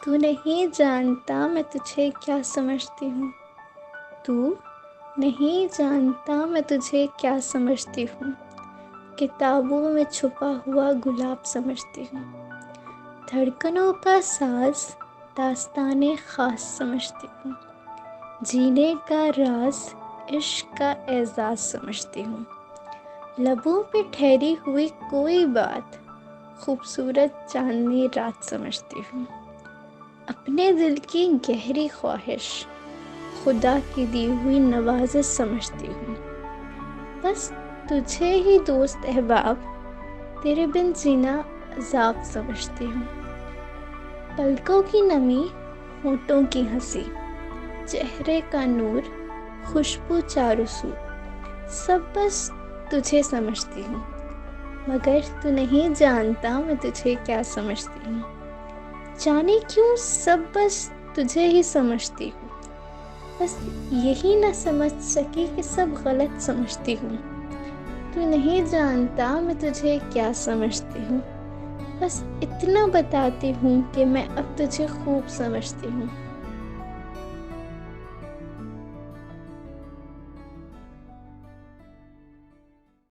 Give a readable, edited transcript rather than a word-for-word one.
تو نہیں جانتا میں تجھے کیا سمجھتی ہوں، تو نہیں جانتا میں تجھے کیا سمجھتی ہوں، کتابوں میں چھپا ہوا گلاب سمجھتی ہوں، دھڑکنوں کا ساز داستان خاص سمجھتی ہوں، جینے کا راز عشق کا اعزاز سمجھتی ہوں، لبوں پہ ٹھہری ہوئی کوئی بات خوبصورت چاندنی رات سمجھتی ہوں، اپنے دل کی گہری خواہش خدا کی دی ہوئی نوازش سمجھتی ہوں، بس تجھے ہی دوست احباب تیرے بن جینا عذاب سمجھتی ہوں، پلکوں کی نمی ہونٹوں کی ہنسی چہرے کا نور خوشبو چاروں سو سب بس تجھے سمجھتی ہوں، مگر تو نہیں جانتا میں تجھے کیا سمجھتی ہوں، جانے کیوں سب بس تجھے ہی سمجھتی ہوں، بس یہی نہ سمجھ سکی کہ سب غلط سمجھتی ہوں، تو نہیں جانتا میں تجھے کیا سمجھتی ہوں، بس اتنا بتاتی ہوں کہ میں اب تجھے خوب سمجھتی ہوں۔